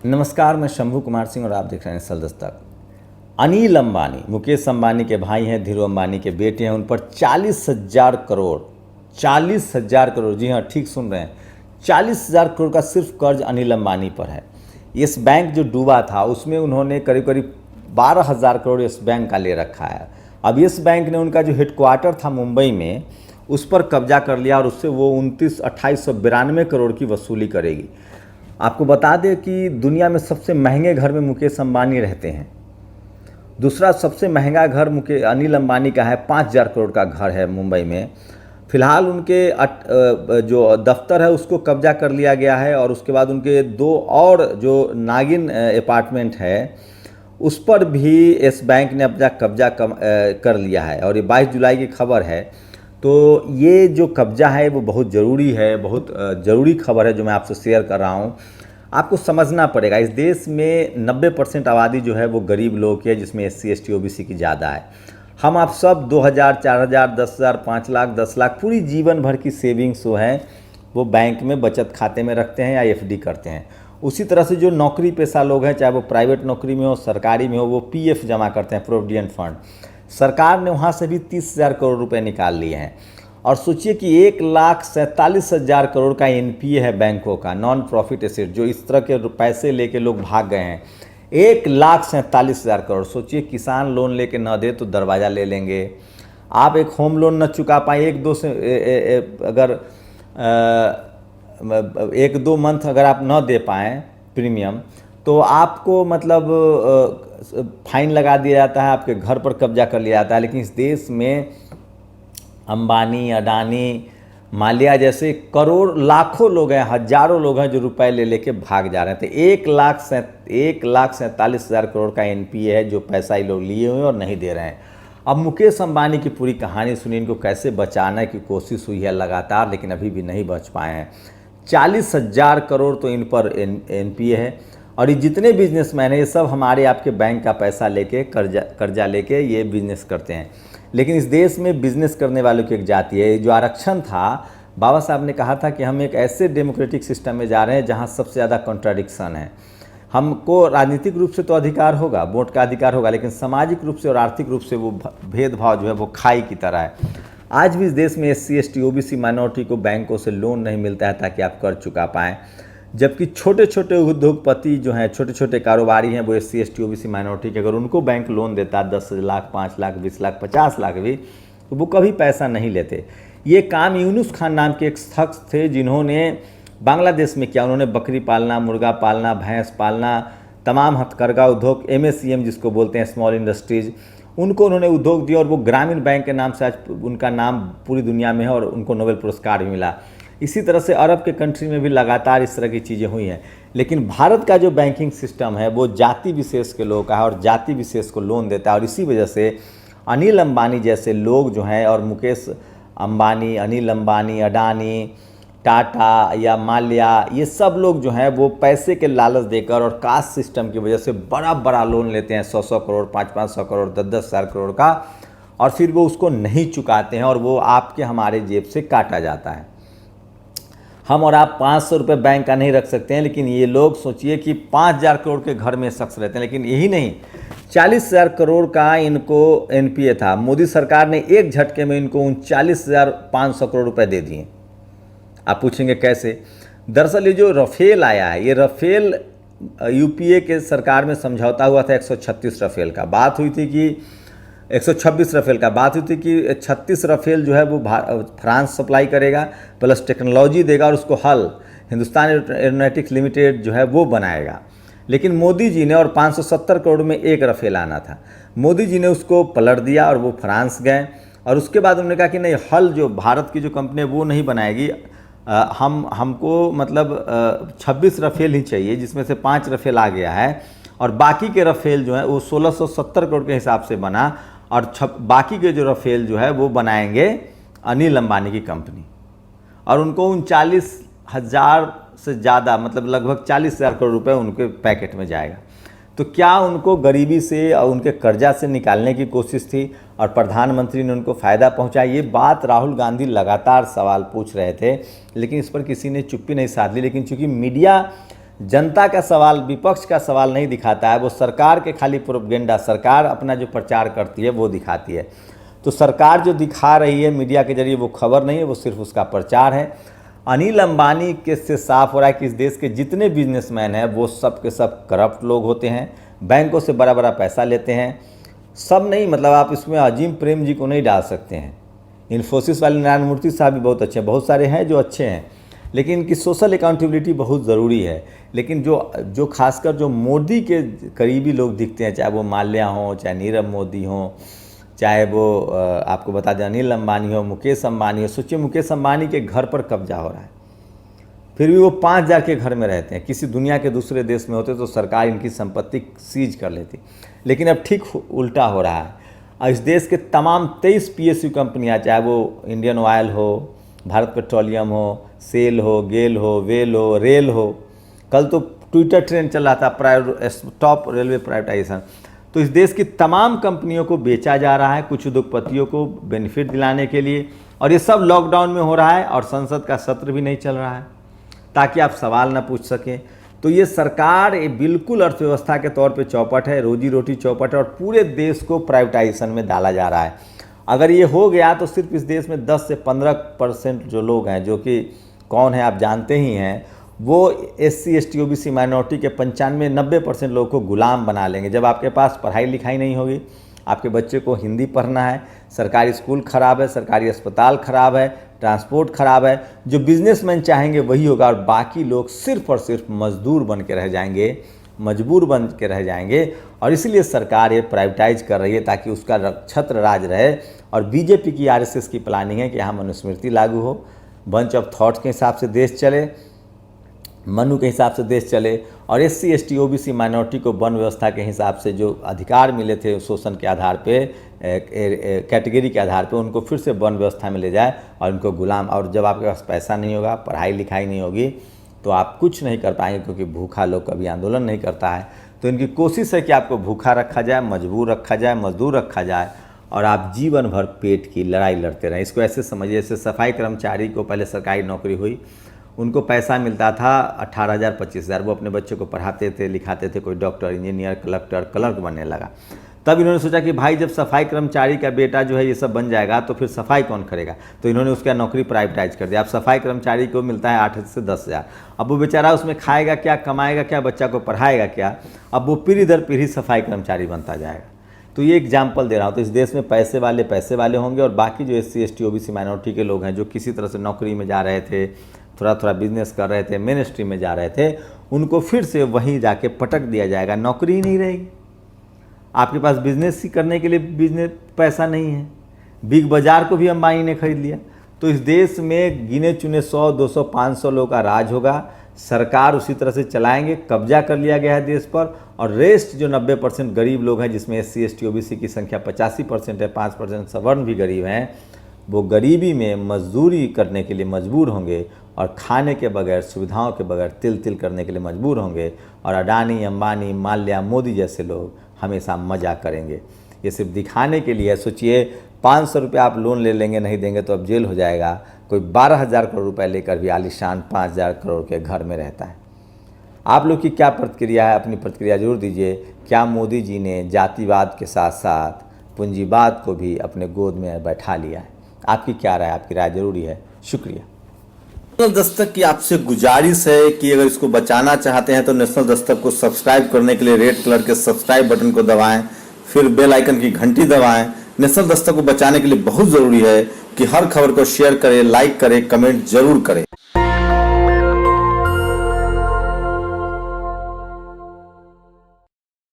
नमस्कार, मैं शंभू कुमार सिंह और आप देख रहे हैं सल दस्तक। अनिल अंबानी, मुकेश अंबानी के भाई हैं, धीरू अंबानी के बेटे हैं, उन पर 40,000 करोड़, 40,000 करोड़, जी हाँ ठीक सुन रहे हैं, 40,000 करोड़ का सिर्फ कर्ज अनिल अंबानी पर है। इस बैंक जो डूबा था उसमें उन्होंने करीब करीब 12,000 करोड़ इस बैंक का ले रखा है। अब इस बैंक ने उनका जो हेडक्वार्टर था मुंबई में उस पर कब्जा कर लिया और उससे वो 28,292 करोड़ की वसूली करेगी। आपको बता दें कि दुनिया में सबसे महंगे घर में मुकेश अंबानी रहते हैं। दूसरा सबसे महंगा घर अनिल अंबानी का है, 5,000 करोड़ का घर है मुंबई में। फिलहाल उनके जो दफ्तर है उसको कब्जा कर लिया गया है और उसके बाद उनके 2 और जो नागिन अपार्टमेंट है उस पर भी इस बैंक ने अपना कब्जा कर लिया है और ये 22 जुलाई की खबर है। तो ये जो कब्जा है वो बहुत ज़रूरी है, बहुत ज़रूरी खबर है जो मैं आपसे शेयर कर रहा हूँ। आपको समझना पड़ेगा, इस देश में 90% आबादी जो है वो गरीब लोग की है, जिसमें SC ST OBC की ज़्यादा है। हम आप सब 2,000, 4,000, 10,000, 5 लाख, 10 लाख पूरी जीवन भर की सेविंग्स जो है वो बैंक में बचत खाते में रखते हैं या FD करते हैं। उसी तरह से जो नौकरी पेशा लोग हैं, चाहे वो प्राइवेट नौकरी में हो, सरकारी में हो, वो PF जमा करते हैं, प्रोविडेंट फंड। सरकार ने वहाँ से भी 30,000 करोड़ रुपए निकाल लिए हैं। और सोचिए कि 1,47,000 करोड़ का NPA है बैंकों का, नॉन प्रॉफिट एसेट, जो इस तरह के पैसे लेके लोग भाग गए हैं। 1,47,000 करोड़। सोचिए किसान लोन लेके न दे तो दरवाज़ा ले लेंगे। आप एक होम लोन न चुका पाए, अगर 1-2 मंथ अगर आप न दे पाएँ प्रीमियम, तो आपको मतलब फाइन लगा दिया जाता है, आपके घर पर कब्जा कर लिया जाता है। लेकिन इस देश में अंबानी, अडानी, माल्या जैसे करोड़, लाखों लोग हैं, हजारों लोग हैं जो रुपए ले लेके भाग जा रहे थे। 1,47,000 करोड़ का NPA है जो पैसा ये लोग लिए हुए और नहीं दे रहे हैं। अब मुकेश अंबानी की पूरी कहानी सुनिए, इनको कैसे बचाने की कोशिश हुई है लगातार, लेकिन अभी भी नहीं बच पाए हैं। 40,000 करोड़ तो इन पर NPA है और ये जितने बिजनेसमैन हैं ये सब हमारे आपके बैंक का पैसा लेके कर्जा लेके ये बिजनेस करते हैं। लेकिन इस देश में बिजनेस करने वालों की एक जाति है। जो आरक्षण था, बाबा साहब ने कहा था कि हम एक ऐसे डेमोक्रेटिक सिस्टम में जा रहे हैं जहां सबसे ज़्यादा कॉन्ट्राडिक्शन है। हमको राजनीतिक रूप से तो अधिकार होगा, वोट का अधिकार होगा, लेकिन सामाजिक रूप से और आर्थिक रूप से वो भेदभाव जो है वो खाई की तरह है। आज भी इस देश में SC ST OBC माइनॉरिटी को बैंकों से लोन नहीं मिलता है ताकि आप कर चुका पाएँ, जबकि छोटे छोटे उद्योगपति जो हैं, छोटे छोटे कारोबारी हैं, वो SC ST OBC माइनॉरिटी के अगर उनको बैंक लोन देता 10 लाख, 5 लाख, 20 लाख, 50 लाख भी, तो वो कभी पैसा नहीं लेते। ये काम यूनुस खान नाम के एक शख्स थे जिन्होंने बांग्लादेश में किया। उन्होंने बकरी पालना, मुर्गा पालना, भैंस पालना, तमाम हथकरघा उद्योग, MSCM जिसको बोलते हैं, स्मॉल इंडस्ट्रीज़, उनको उन्होंने उद्योग दिया और वो ग्रामीण बैंक के नाम से आज उनका नाम पूरी दुनिया में है और उनको नोबेल पुरस्कार भी मिला। इसी तरह से अरब के कंट्री में भी लगातार इस तरह की चीज़ें हुई हैं। लेकिन भारत का जो बैंकिंग सिस्टम है वो जाति विशेष के लोगों का है और जाति विशेष को लोन देता है। और इसी वजह से अनिल अंबानी जैसे लोग जो हैं, और मुकेश अंबानी, अनिल अंबानी, अडानी, टाटा या माल्या, ये सब लोग जो हैं वो पैसे के लालच देकर और कास्ट सिस्टम की वजह से बड़ा बड़ा लोन लेते हैं, 100-100 करोड़, 500-500 करोड़, 10-10 हज़ार करोड़ का, और फिर वो उसको नहीं चुकाते हैं और वो आपके हमारे जेब से काटा जाता है। हम और आप 500 रुपये बैंक का नहीं रख सकते हैं, लेकिन ये लोग सोचिए कि 5,000 करोड़ के घर में शख्स रहते हैं। लेकिन यही नहीं, 40,000 करोड़ का इनको NPA था। मोदी सरकार ने एक झटके में इनको 39,500 करोड़ रुपए दे दिए। आप पूछेंगे कैसे? दरअसल ये जो राफेल आया है, ये राफेल UPA के सरकार में समझौता हुआ था 136 राफेल का। बात हुई थी कि 126 राफेल का बात हुई थी कि 36 राफेल जो है वो फ्रांस सप्लाई करेगा, प्लस टेक्नोलॉजी देगा और उसको हल हिंदुस्तान एरोनॉटिक्स लिमिटेड जो है वो बनाएगा। लेकिन मोदी जी ने, और 570 करोड़ में एक राफेल आना था, मोदी जी ने उसको पलट दिया और वो फ्रांस गए। और उसके बाद उन्होंने कहा कि नहीं, हल जो भारत की जो कंपनी है वो नहीं बनाएगी, हमको मतलब 26 राफेल ही चाहिए, जिसमें से 5 राफेल आ गया है और बाकी के राफेल जो है वो 1670 करोड़ के हिसाब से बना और बाकी के जो राफेल जो है वो बनाएंगे अनिल अंबानी की कंपनी, और उनको 39,000 से ज़्यादा, मतलब लगभग 40,000 करोड़ रुपए उनके पैकेट में जाएगा। तो क्या उनको गरीबी से और उनके कर्जा से निकालने की कोशिश थी और प्रधानमंत्री ने उनको फ़ायदा पहुंचाया? ये बात राहुल गांधी लगातार सवाल पूछ रहे थे, लेकिन इस पर किसी ने चुप्पी नहीं साध ली। लेकिन चूंकि मीडिया जनता का सवाल, विपक्ष का सवाल नहीं दिखाता है, वो सरकार के खाली प्रोपेगेंडा, सरकार अपना जो प्रचार करती है वो दिखाती है। तो सरकार जो दिखा रही है मीडिया के जरिए वो खबर नहीं है, वो सिर्फ उसका प्रचार है। अनिल अंबानी के से साफ हो रहा है कि इस देश के जितने बिजनेसमैन हैं वो सब के सब करप्ट लोग होते हैं, बैंकों से बड़ा बड़ा पैसा लेते हैं। सब नहीं, मतलब आप इसमें अजीम प्रेम जी को नहीं डाल सकते हैं। इन्फोसिस वाले नारायण मूर्ति साहब भी बहुत अच्छे हैं, बहुत सारे हैं जो अच्छे हैं, लेकिन इनकी सोशल अकाउंटेबिलिटी बहुत ज़रूरी है। लेकिन जो खासकर जो मोदी के करीबी लोग दिखते हैं, चाहे वो माल्या हों, चाहे नीरव मोदी हों, चाहे वो आपको बता दें अनिल अंबानी हो, मुकेश अंबानी हो। सोचिए मुकेश अंबानी के घर पर कब्जा हो रहा है, फिर भी वो 5,000 के घर में रहते हैं। किसी दुनिया के दूसरे देश में होते तो सरकार इनकी संपत्ति सीज कर लेती, लेकिन अब ठीक उल्टा हो रहा है। और इस देश के तमाम 23 PSU कंपनियां, चाहे वो इंडियन ऑयल हो, भारत पेट्रोलियम हो, सेल हो, गेल हो, वेल हो, रेल हो, कल तो ट्विटर ट्रेंड चल रहा था टॉप रेलवे प्राइवेटाइजेशन। तो इस देश की तमाम कंपनियों को बेचा जा रहा है कुछ उद्योगपतियों को बेनिफिट दिलाने के लिए, और ये सब लॉकडाउन में हो रहा है और संसद का सत्र भी नहीं चल रहा है ताकि आप सवाल ना पूछ सकें। तो ये सरकार ये बिल्कुल अर्थव्यवस्था के तौर पे चौपट है, रोजी रोटी चौपट है, और पूरे देश को प्राइवेटाइजेशन में डाला जा रहा है। अगर ये हो गया तो सिर्फ इस देश में 10 से 15% जो लोग हैं, जो कि कौन है आप जानते ही हैं, वो SC ST OBC माइनॉरिटी के 95-90% लोगों को गुलाम बना लेंगे। जब आपके पास पढ़ाई लिखाई नहीं होगी, आपके बच्चे को हिंदी पढ़ना है, सरकारी स्कूल ख़राब है, सरकारी अस्पताल ख़राब है, ट्रांसपोर्ट ख़राब है, जो बिजनेसमैन चाहेंगे वही होगा, और बाकी लोग सिर्फ और सिर्फ मजदूर बन के रह जाएंगे, मजबूर बन के रह जाएंगे। और इसलिए सरकार ये प्राइवेटाइज कर रही है ताकि उसका छत्र राज रहे। और बीजेपी की RSS की प्लानिंग है कि यहाँ मनुस्मृति लागू हो, बंच ऑफ थॉट्स के हिसाब से देश चले, मनु के हिसाब से देश चले, और SC ST OBC माइनॉरिटी को वन व्यवस्था के हिसाब से जो अधिकार मिले थे शोषण के आधार पे, कैटेगरी के आधार पे, उनको फिर से वन व्यवस्था में ले जाए और उनको गुलाम। और जब आपके पास पैसा नहीं होगा, पढ़ाई लिखाई नहीं होगी, तो आप कुछ नहीं कर पाएंगे, क्योंकि भूखा लोग कभी आंदोलन नहीं करता है। तो इनकी कोशिश है कि आपको भूखा रखा जाए, मजबूर रखा जाए, मजदूर रखा जाए, और आप जीवन भर पेट की लड़ाई लड़ते रहें। इसको ऐसे समझिए, जैसे सफाई कर्मचारी को पहले सरकारी नौकरी हुई, उनको पैसा मिलता था 18,000 25,000, वो अपने बच्चों को पढ़ाते थे, लिखाते थे, कोई डॉक्टर, इंजीनियर, कलेक्टर, क्लर्क बनने लगा। तब इन्होंने सोचा कि भाई जब सफाई कर्मचारी का बेटा जो है ये सब बन जाएगा तो फिर सफाई कौन करेगा, तो इन्होंने उसका नौकरी प्राइवेटाइज कर दिया। अब सफाई कर्मचारी को मिलता है 8 से 10,000। अब वो बेचारा उसमें खाएगा क्या, कमाएगा क्या, बच्चा को पढ़ाएगा क्या, अब वो पीढ़ी दर पीढ़ी सफाई कर्मचारी बनता जाएगा। तो ये एग्जाम्पल दे रहा हूँ। तो इस देश में पैसे वाले होंगे, और बाकी जो SC ST OBC माइनॉरिटी के लोग हैं जो किसी तरह से नौकरी में जा रहे थे, थोड़ा थोड़ा बिजनेस कर रहे थे, मेन स्ट्रीम में जा रहे थे, उनको फिर से वहीं जाके पटक दिया जाएगा, नौकरी ही नहीं रहेगी। आपके पास बिजनेस ही करने के लिए बिजनेस पैसा नहीं है। बिग बाज़ार को भी अंबानी ने खरीद लिया। तो इस देश में गिने चुने 100, 200, 500 लोगों का राज होगा, सरकार उसी तरह से चलाएंगे। कब्जा कर लिया गया है देश पर, और रेस्ट जो 90% गरीब लोग हैं, जिसमें SC ST OBC की संख्या 85% है, 5% सवर्ण भी गरीब हैं, वो गरीबी में मजदूरी करने के लिए मजबूर होंगे, और खाने के बगैर, सुविधाओं के बगैर तिल तिल करने के लिए मजबूर होंगे। और अडानी, अंबानी, माल्या, मोदी जैसे लोग हमेशा मजा करेंगे। ये सिर्फ दिखाने के लिए। सोचिए 500 रुपये आप लोन ले लेंगे, नहीं देंगे तो अब जेल हो जाएगा। कोई 12,000 करोड़ रुपए लेकर भी आलीशान 5,000 करोड़ के घर में रहता है। आप लोग की क्या प्रतिक्रिया है, अपनी प्रतिक्रिया जरूर दीजिए। क्या मोदी जी ने जातिवाद के साथ साथ पूंजीवाद को भी अपने गोद में बैठा लिया है? आपकी क्या राय, आपकी राय जरूरी है। शुक्रिया। नेशनल दस्तक की आपसे गुजारिश है कि अगर इसको बचाना चाहते हैं तो नेशनल दस्तक को सब्सक्राइब करने के लिए रेड कलर के सब्सक्राइब बटन को दबाएं, फिर बेल आइकन की घंटी दबाएं। नेशनल दस्तक को बचाने के लिए बहुत ज़रूरी है कि हर खबर को शेयर करें, लाइक करें, कमेंट जरूर करें।